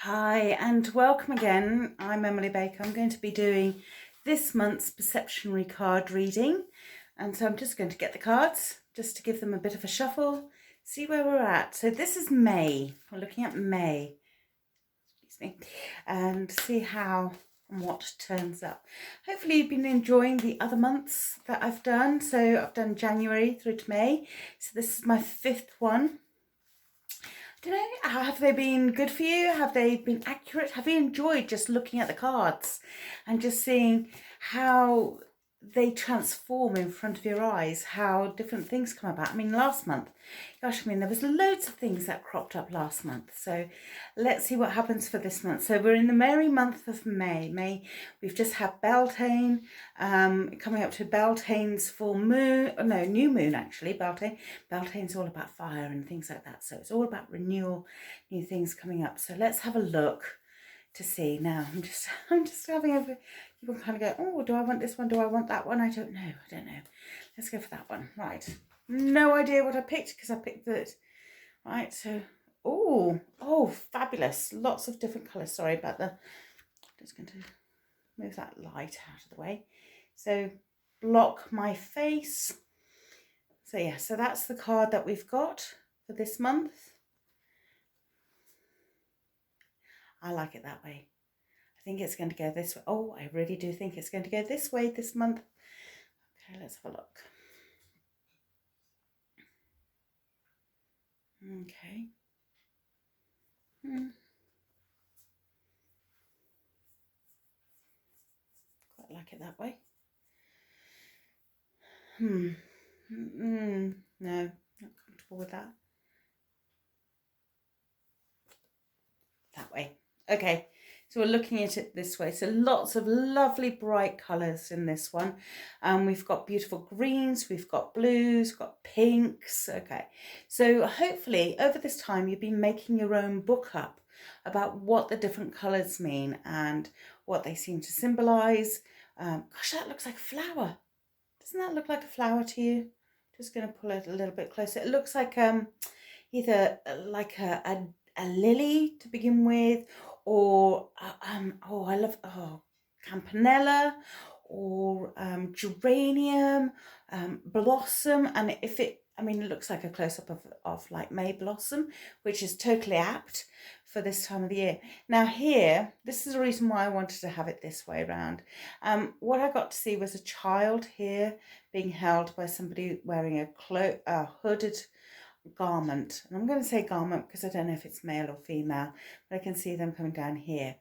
Hi and welcome again. I'm Emily Baker. I'm going to be doing this month's Perceptionary card reading, and so I'm just going to get the cards just to give them a bit of a shuffle, see where we're at. So this is May. We're looking at May, excuse me, and see how and what turns up. Hopefully you've been enjoying the other months that I've done. So I've done January through to May. So this is my fifth one. Don't know, have they been good for you? Have they been accurate? Have you enjoyed just looking at the cards and just seeing how they transform in front of your eyes, how different things come about? I mean, last month, gosh, there was loads of things that cropped up last month. So let's see what happens for this month. So we're in the merry month of May. We've just had Beltane, coming up to Beltane's full moon, no, new moon actually, Beltane. Beltane's all about fire and things like that. So it's all about renewal, new things coming up. So let's have a look to see. Now I'm just having a, you can kind of go, oh, do I want this one? Do I want that one? I don't know. Let's go for that one. Right. No idea what I picked because I picked it. Right. So, oh, fabulous. Lots of different colours. Sorry about the, I'm just going to move that light out of the way. So block my face. So yeah, so that's the card that we've got for this month. I like it that way. I think it's going to go this way. Oh, I really do think it's going to go this way this month. Okay, let's have a look. Okay. Quite like it that way. No, not comfortable with that. That way. Okay, so we're looking at it this way. So lots of lovely bright colours in this one. We've got beautiful greens, we've got blues, we've got pinks. Okay, so hopefully over this time you've been making your own book up about what the different colours mean and what they seem to symbolise. Gosh, that looks like a flower. Doesn't that look like a flower to you? Just going to pull it a little bit closer. It looks like either like a lily to begin with, or I love campanella, or geranium, blossom. And if it, it looks like a close-up of like May blossom, which is totally apt for this time of the year. Now here, this is the reason why I wanted to have it this way around. What I got to see was a child here being held by somebody wearing a hooded garment. And I'm going to say garment because I don't know if it's male or female, but I can see them coming down here.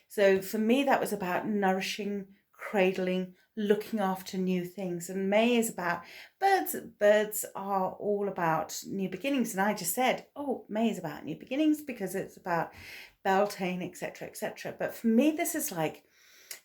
So for me, that was about nourishing, cradling, looking after new things. And May is about birds. Birds are all about new beginnings. And I just said, oh, May is about new beginnings because it's about Beltane, etc., etc. But for me, this is like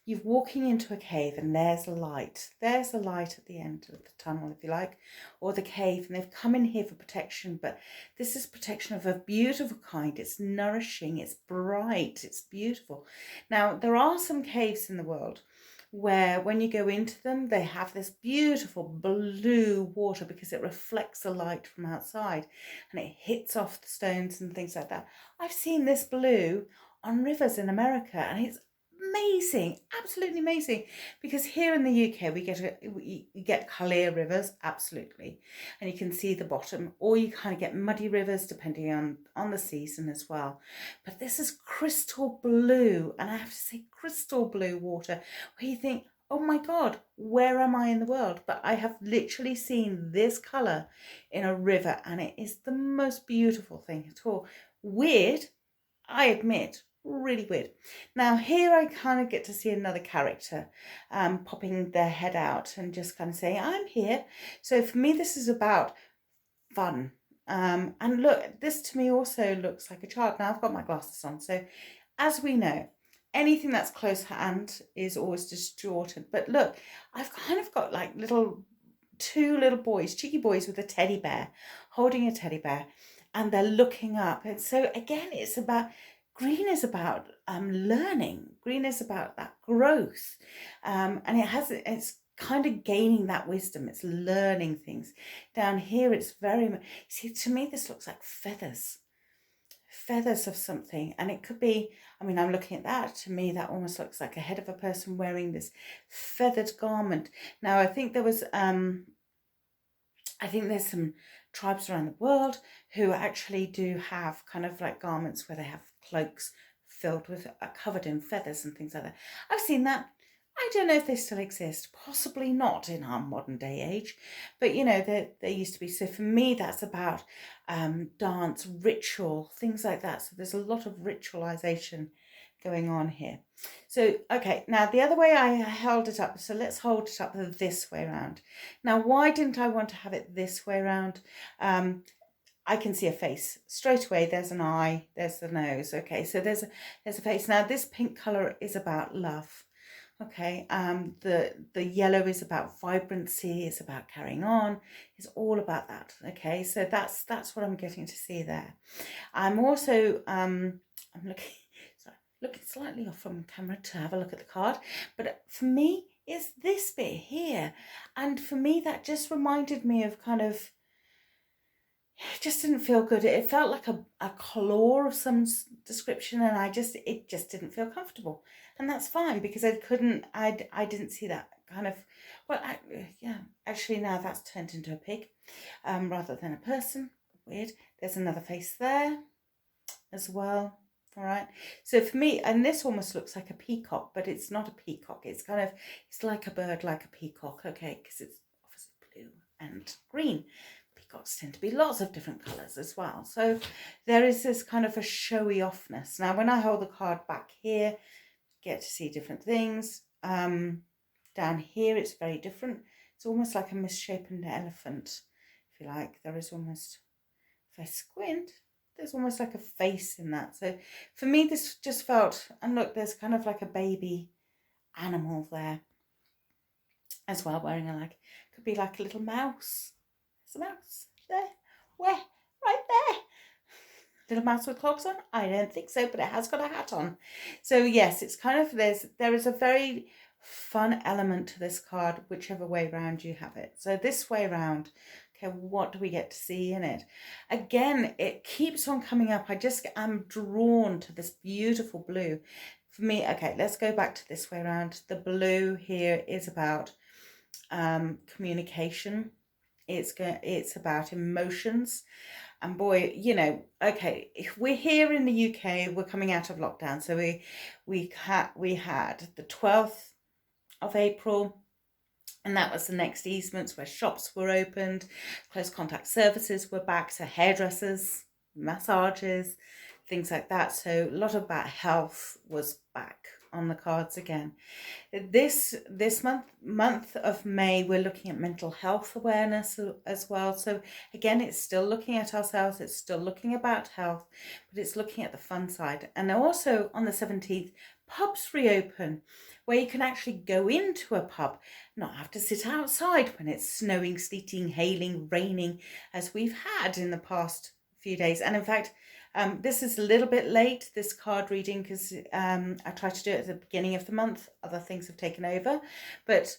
you're walking into a cave and there's a light. There's a light at the end of the tunnel, if you like, or the cave, and they've come in here for protection. But this is protection of a beautiful kind. It's nourishing, it's bright, it's beautiful. Now, there are some caves in the world where when you go into them, they have this beautiful blue water because it reflects the light from outside and it hits off the stones and things like that. I've seen this blue on rivers in America, and it's amazing, absolutely amazing, because here in the UK we get clear rivers, absolutely, and you can see the bottom, or you kind of get muddy rivers depending on the season as well. But this is crystal blue, and I have to say crystal blue water, where you think, oh my God, where am I in the world? But I have literally seen this colour in a river, and it is the most beautiful thing at all. Weird, I admit, really weird. Now here I kind of get to see another character popping their head out and just kind of saying, I'm here. So for me, this is about fun. And look, this to me also looks like a child. Now I've got my glasses on. So as we know, anything that's close hand is always distorted. But look, I've kind of got like two little boys, cheeky boys with a teddy bear, holding a teddy bear, and they're looking up. And so again, it's about, green is about learning. Green is about that growth. And it's kind of gaining that wisdom. It's learning things. Down here, it's very much, see, to me, this looks like feathers. feathers of something, and it could be, I mean, I'm looking at that, to me that almost looks like a head of a person wearing this feathered garment. Now I think there's some tribes around the world who actually do have kind of like garments where they have cloaks filled with covered in feathers and things like that. I've seen that. I don't know if they still exist, possibly not in our modern day age, but you know, they used to be. So for me, that's about dance, ritual, things like that. So there's a lot of ritualization going on here. So, okay, now the other way I held it up, so let's hold it up this way around. Now, why didn't I want to have it this way around? I can see a face straight away. There's an eye, there's the nose. Okay, so there's a face. Now, this pink color is about love. Okay, the yellow is about vibrancy, it's about carrying on, it's all about that. Okay, so that's what I'm getting to see there. I'm also I'm looking slightly off from camera to have a look at the card, but for me it's this bit here, and for me that just reminded me of kind of, it just didn't feel good. It felt like a claw of some description, and it just didn't feel comfortable. And that's fine, because I didn't see that kind of, well, yeah, actually now that's turned into a pig rather than a person. Weird. There's another face there as well. All right. So for me, and this almost looks like a peacock, but it's not a peacock. It's kind of, it's like a bird, like a peacock. Okay, because it's obviously blue and green. Peacocks tend to be lots of different colours as well. So there is this kind of a showy offness. Now, when I hold the card back here, you get to see different things. Down here, it's very different. It's almost like a misshapen elephant, if you like. There is almost, if I squint, there's almost like a face in that. So for me, this just felt, and look, there's kind of like a baby animal there as well, wearing a, like, could be like a little mouse. There's a mouse there. Where? Right there. Little mouse with clogs on? I don't think so, but it has got a hat on. So yes, it's kind of, there is a very fun element to this card, whichever way round you have it. So this way round, okay, what do we get to see in it? Again, it keeps on coming up. I'm drawn to this beautiful blue. For me, okay, let's go back to this way around. The blue here is about communication. It's about emotions. And boy, you know, okay, if we're here in the UK, we're coming out of lockdown. So we had the 12th of April, and that was the next easements where shops were opened, close contact services were back, so hairdressers, massages, things like that. So a lot about health was back on the cards again. This month of May, we're looking at mental health awareness as well. So again, it's still looking at ourselves, it's still looking about health, but it's looking at the fun side. And also on the 17th, pubs reopen, where you can actually go into a pub, not have to sit outside when it's snowing, sleeting, hailing, raining, as we've had in the past few days. And in fact, this is a little bit late, this card reading, because I tried to do it at the beginning of the month. Other things have taken over. But,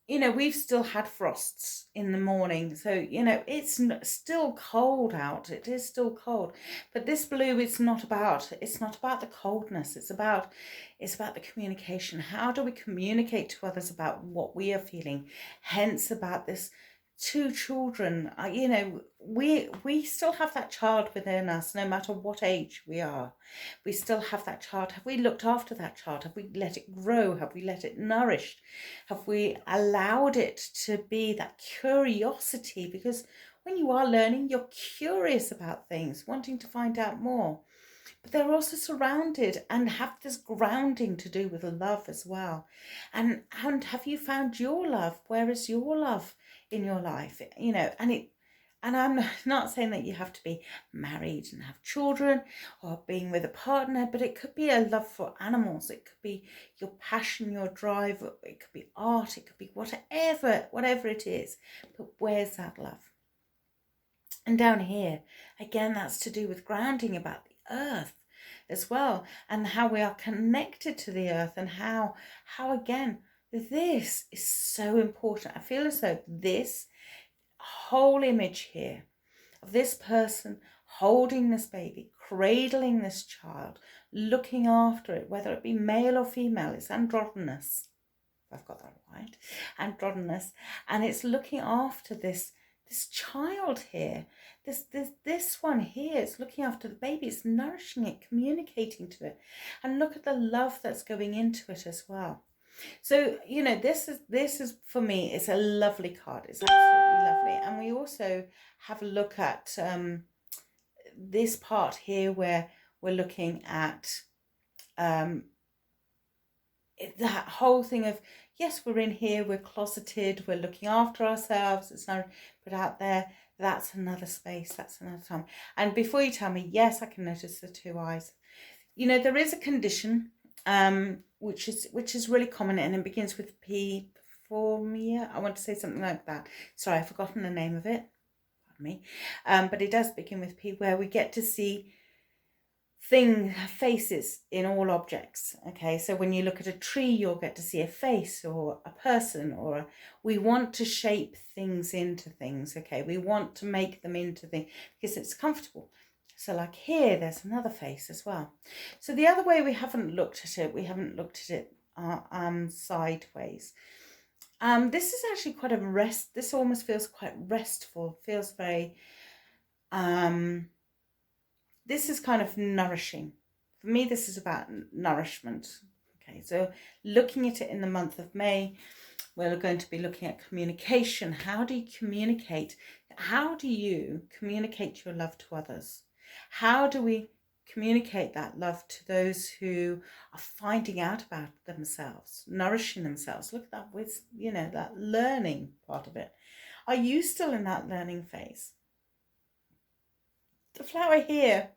you know, we've still had frosts in the morning. So, you know, it's still cold out. It is still cold. But this blue, it's not about the coldness. It's about the communication. How do we communicate to others about what we are feeling? Hence about this, two children, you know, we still have that child within us, no matter what age we are. We still have that child. Have we looked after that child? Have we let it grow? Have we let it nourish? Have we allowed it to be that curiosity? Because when you are learning, you're curious about things, wanting to find out more. But they're also surrounded and have this grounding to do with love as well. And have you found your love? Where is your love in your life? You know, and I'm not saying that you have to be married and have children or being with a partner, but it could be a love for animals. It could be your passion, your drive. It could be art. It could be whatever it is. But where's that love? And down here, again, that's to do with grounding, about the earth as well, and how we are connected to the earth, and how again, this is so important. I feel as though this whole image here of this person holding this baby, cradling this child, looking after it, whether it be male or female. It's androgynous, if I've got that right, androgynous, and it's looking after this child here, this one here. It's looking after the baby, it's nourishing it, communicating to it, and look at the love that's going into it as well. So, you know, this is for me, it's a lovely card. It's absolutely lovely. And we also have a look at this part here where we're looking at that whole thing of, yes, we're in here, we're closeted, we're looking after ourselves, it's not put out there. That's another space, that's another time. And before you tell me, yes, I can notice the two eyes. You know, there is a condition which is really common, and it begins with P for me. I want to say something like that. Sorry, I've forgotten the name of it. Pardon me. But it does begin with P, where we get to see faces in all objects. Okay, so when you look at a tree, you'll get to see a face or a person, or we want to shape things into things. Okay, we want to make them into things because it's comfortable. So like here, there's another face as well. So the other way we haven't looked at it sideways. This is actually quite this almost feels quite restful, feels very, this is kind of nourishing. For me, this is about nourishment. Okay, so looking at it in the month of May, we're going to be looking at communication. How do you communicate? How do you communicate your love to others? How do we communicate that love to those who are finding out about themselves, nourishing themselves? Look at that with, you know, that learning part of it. Are you still in that learning phase? The flower here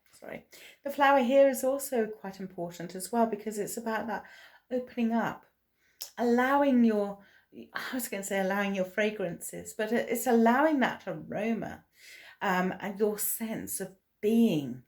is also quite important as well, because it's about that opening up, allowing your fragrances, but it's allowing that aroma and your sense of being.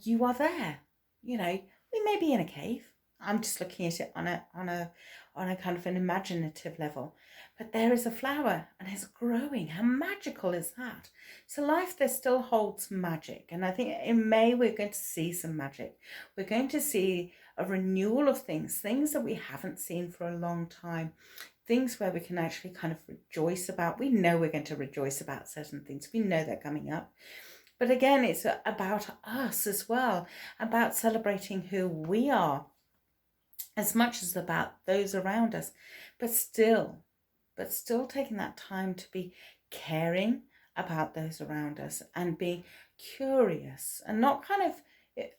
You are there. You know, we may be in a cave. I'm just looking at it on a kind of an imaginative level. But there is a flower and it's growing. How magical is that? So life there still holds magic. And I think in May we're going to see some magic. We're going to see a renewal of things that we haven't seen for a long time. Things where we can actually kind of rejoice about. We know we're going to rejoice about certain things. We know they're coming up. But again, it's about us as well, about celebrating who we are as much as about those around us, but still taking that time to be caring about those around us and being curious and not kind of,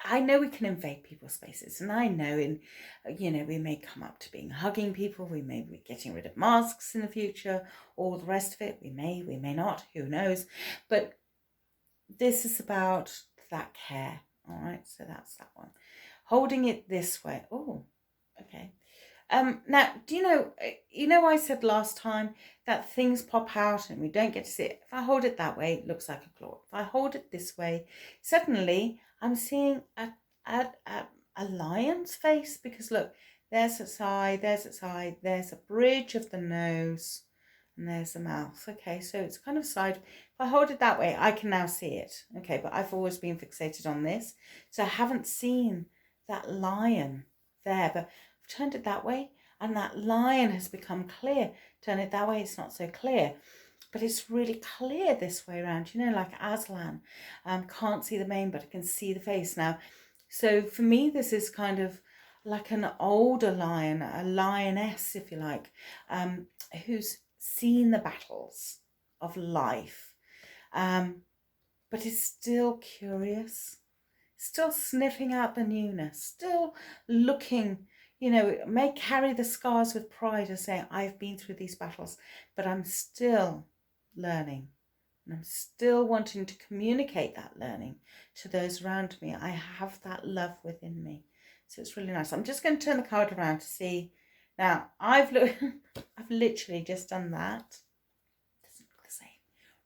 I know we can invade people's spaces, and I know we may come up to being hugging people, we may be getting rid of masks in the future, all the rest of it, we may not, who knows, but this is about that care. All right, so that's that one. Holding it this way. Oh, okay. Now, do you know I said last time that things pop out and we don't get to see it. If I hold it that way, it looks like a claw. If I hold it this way, suddenly I'm seeing a lion's face, because look, there's its eye, there's a bridge of the nose, and there's the mouth. Okay, so it's kind of side. If I hold it that way, I can now see it. Okay, but I've always been fixated on this, so I haven't seen that lion there. But I've turned it that way, and that lion has become clear. Turn it that way, it's not so clear. But it's really clear this way around. You know, like Aslan. Can't see the mane, but I can see the face now. So for me, this is kind of like an older lion, a lioness, if you like, who's seen the battles of life, but is still curious, still sniffing out the newness, still looking, may carry the scars with pride of saying, I've been through these battles, but I'm still learning, and I'm still wanting to communicate that learning to those around me. I have that love within me. So it's really nice. I'm just going to turn the card around to see. Now, I've literally just done that. Doesn't look the same.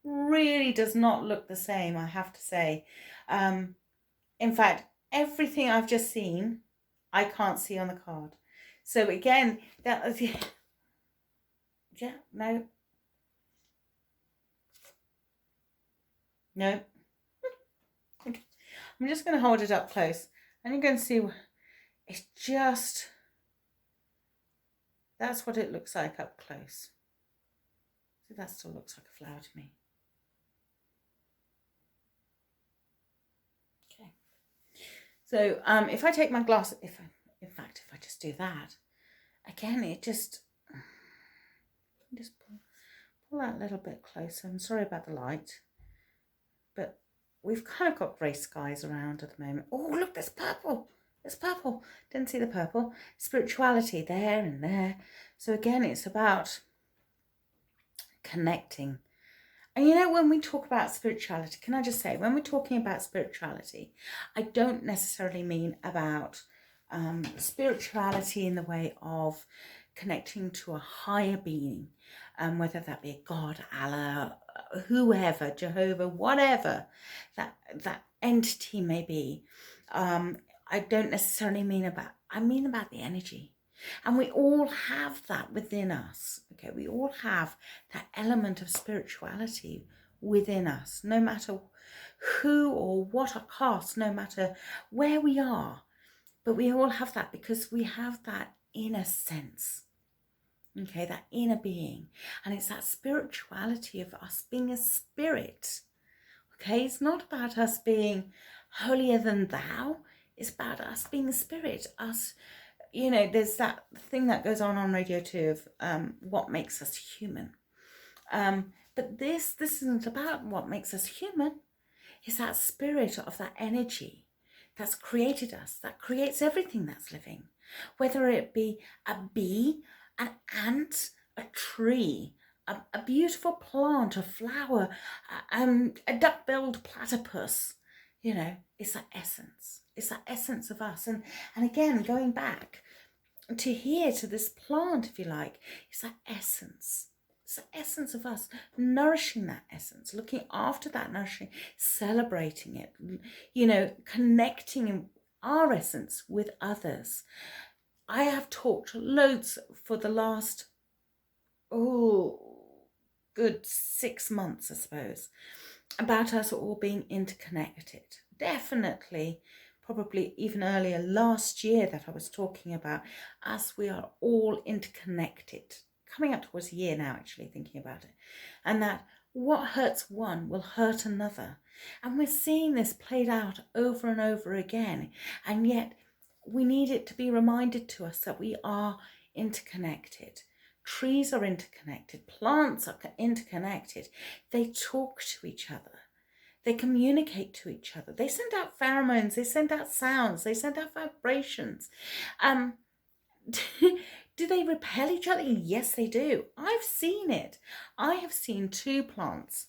Really does not look the same, I have to say. In fact, everything I've just seen, I can't see on the card. So again, that was, yeah, no. I'm just going to hold it up close, and you're going to see it's just, that's what it looks like up close. So that still looks like a flower to me. Okay. So if I take my glass, in fact, if I just do that, again, it just pull that a little bit closer. I'm sorry about the light, but we've kind of got grey skies around at the moment. Oh, look, there's purple. There's purple. Didn't see the purple. Spirituality there and there. So again, it's about connecting. And you know, when we talk about spirituality, can I just say, when we're talking about spirituality, I don't necessarily mean about spirituality in the way of connecting to a higher being, whether that be a God, Allah, whoever, Jehovah, whatever that entity may be. I don't necessarily mean about, I mean about the energy. And we all have that within us. Okay, we all have that element of spirituality within us, no matter who or what our caste, no matter where we are. But we all have that because we have that inner sense. Okay, that inner being. And it's that spirituality of us being a spirit. Okay, it's not about us being holier than thou. It's about us being a spirit, us. You know, there's that thing that goes on radio too of what makes us human. But this isn't about what makes us human. It's that spirit of that energy that's created us, that creates everything that's living. Whether it be a bee, an ant, a tree, a beautiful plant, a flower, a duck-billed platypus. You know, it's that essence. It's that essence of us. And again, going back to here, to this plant, if you like, it's that essence. It's the essence of us, nourishing that essence, looking after that nourishing, celebrating it, you know, connecting our essence with others. I have talked loads for the last, good 6 months, I suppose, about us all being interconnected. Definitely, probably even earlier last year that I was talking about us, we are all interconnected. Coming up towards a year now, actually, thinking about it. And that what hurts one will hurt another. And we're seeing this played out over and over again. And yet we need it to be reminded to us that we are interconnected. Trees are interconnected. Plants are interconnected. They talk to each other. They communicate to each other. They send out pheromones. They send out sounds. They send out vibrations. Do they repel each other? Yes, they do. I've seen it. I have seen 2 plants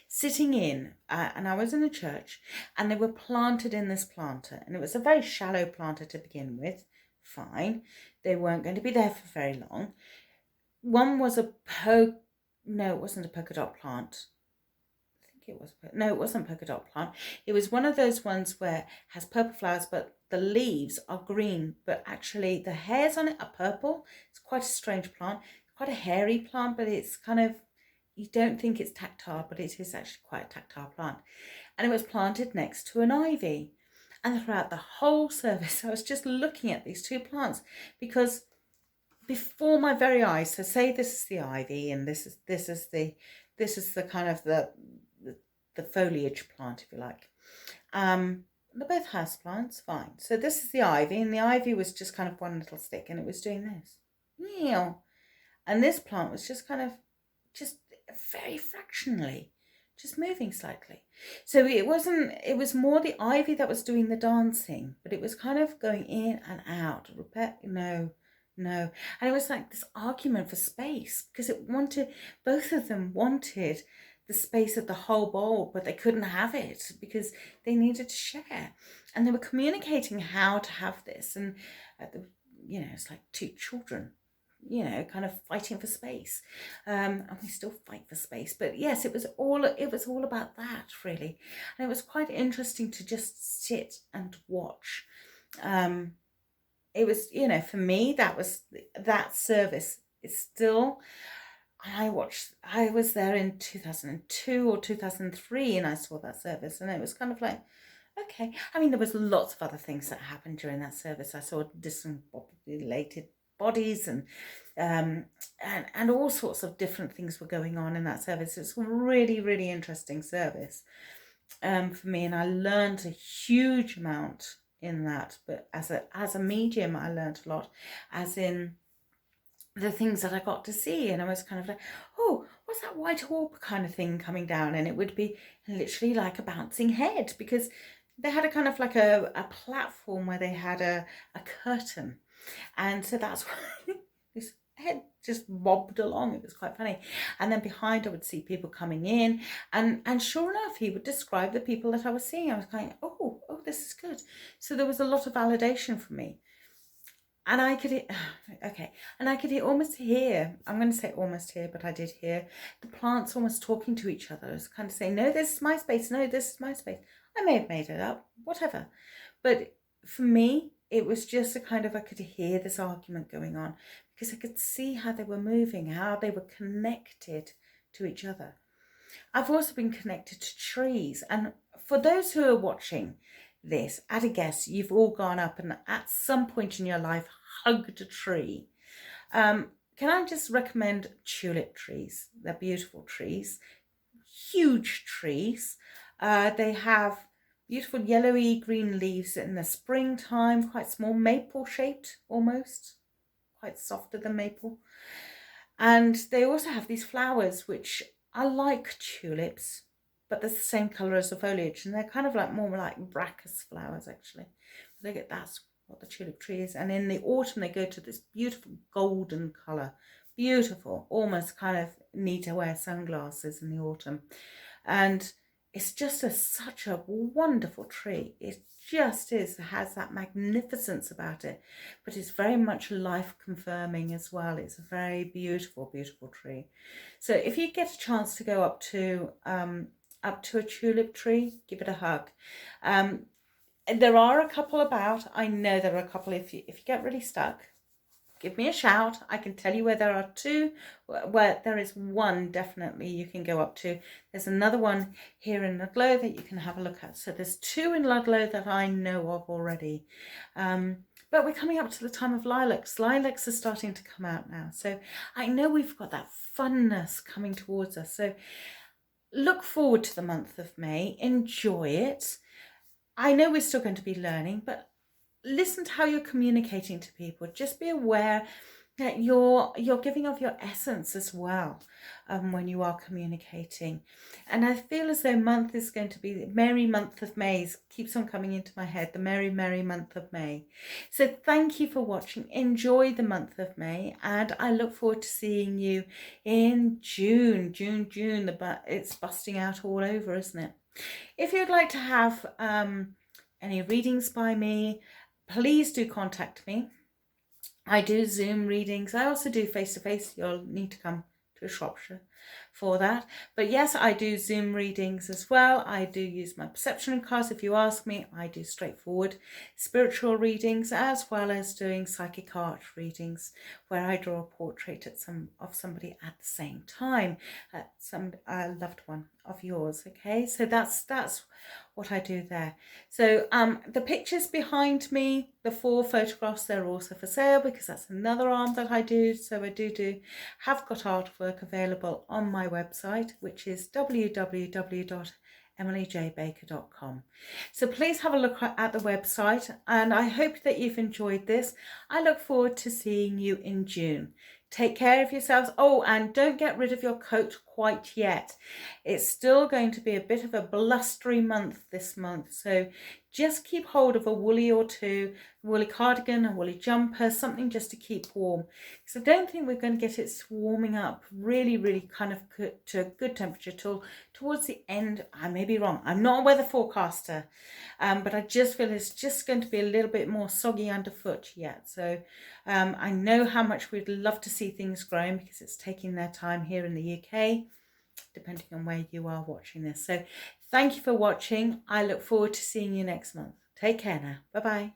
sitting in, and I was in a church, and they were planted in this planter, and it was a very shallow planter to begin with. Fine. They weren't going to be there for very long. One was it wasn't a polka dot plant. It wasn't polka dot plant. It was one of those ones where it has purple flowers, but the leaves are green, but actually the hairs on it are purple. It's quite a strange plant, quite a hairy plant, but it's kind of, you don't think it's tactile, but it is actually quite a tactile plant. And it was planted next to an ivy. And throughout the whole service, I was just looking at these 2 plants because before my very eyes, so say this is the ivy and this is the kind of the foliage plant, if you like. They're both house plants, fine. So this is the ivy, and the ivy was just kind of one little stick, and it was doing this. And this plant was just kind of, just very fractionally, just moving slightly. So it was more the ivy that was doing the dancing, but it was kind of going in and out. No. And it was like this argument for space, because both of them wanted the space of the whole bowl, but they couldn't have it because they needed to share. And they were communicating how to have this. And, it's like 2 children, kind of fighting for space. And we still fight for space. But yes, it was all about that, really. And it was quite interesting to just sit and watch. It was, for me, that service is still, I was there in 2002 or 2003 and I saw that service, and it was kind of like, okay. I mean, there was lots of other things that happened during that service. I saw discombobulated bodies and all sorts of different things were going on in that service. It's a really, really interesting service for me, and I learned a huge amount in that. But as a medium, I learned a lot, as in the things that I got to see, and I was kind of like, oh, what's that white orb kind of thing coming down? And it would be literally like a bouncing head, because they had a kind of like a platform where they had a curtain, and so that's why this head just bobbed along. It was quite funny. And then behind I would see people coming in, and sure enough, he would describe the people that I was seeing. I was going, oh, this is good. So there was a lot of validation for me. And I could, okay, and I could almost hear, I'm going to say almost hear, but I did hear the plants almost talking to each other. It's kind of saying, no, this is my space. No, this is my space. I may have made it up, whatever. But for me, it was just a kind of, I could hear this argument going on because I could see how they were moving, how they were connected to each other. I've also been connected to trees. And for those who are watching this, at a guess, you've all gone up and at some point in your life hugged a tree. Can I just recommend tulip trees? They're beautiful trees, huge trees. They have beautiful yellowy green leaves in the springtime, quite small, maple shaped almost, quite softer than maple. And they also have these flowers which are like tulips, but they're the same colour as the foliage, and they're kind of like more like bracus flowers actually. That's what the tulip tree is. And in the autumn they go to this beautiful golden colour, beautiful, almost kind of need to wear sunglasses in the autumn. And it's just such a wonderful tree. It just is, it has that magnificence about it, but it's very much life confirming as well. It's a very beautiful, beautiful tree. So if you get a chance to go up to a tulip tree, give it a hug. There are a couple about. I know there are a couple. If you get really stuck, give me a shout. I can tell you where there are two. Where there is one definitely you can go up to. There's another one here in Ludlow that you can have a look at. So there's two in Ludlow that I know of already. But we're coming up to the time of lilacs. Lilacs are starting to come out now. So I know we've got that funness coming towards us. So look forward to the month of May. Enjoy it. I know we're still going to be learning, but listen to how you're communicating to people. Just be aware that you're giving of your essence as well when you are communicating. And I feel as though month is going to be the merry month of May. Keeps on coming into my head, the merry, merry month of May. So thank you for watching. Enjoy the month of May, and I look forward to seeing you in June. It's busting out all over, isn't it? If you'd like to have any readings by me, please do contact me. I do Zoom readings. I also do face-to-face. You'll need to come to Shropshire for that. But yes, I do Zoom readings as well. I do use my Perceptionary cards. If you ask me, I do straightforward spiritual readings, as well as doing psychic art readings, where I draw a portrait of somebody at the same time, some loved one of yours. Okay, so that's what I do there. So the pictures behind me, the 4 photographs, they're also for sale, because that's another arm that I do. So I have got artwork available on my website, which is www.emilyjbaker.com. So please have a look at the website, and I hope that you've enjoyed this. I look forward to seeing you in June. Take care of yourselves. Oh, and don't get rid of your coat quite yet. It's still going to be a bit of a blustery month this month. So just keep hold of a woolly or two, a woolly cardigan, a woolly jumper, something just to keep warm. Because I don't think we're going to get it warming up really, really kind of to a good temperature till towards the end. I may be wrong. I'm not a weather forecaster, but I just feel it's just going to be a little bit more soggy underfoot yet. So I know how much we'd love to see things growing, because it's taking their time here in the UK, depending on where you are watching this. So thank you for watching. I look forward to seeing you next month. Take care now. Bye-bye.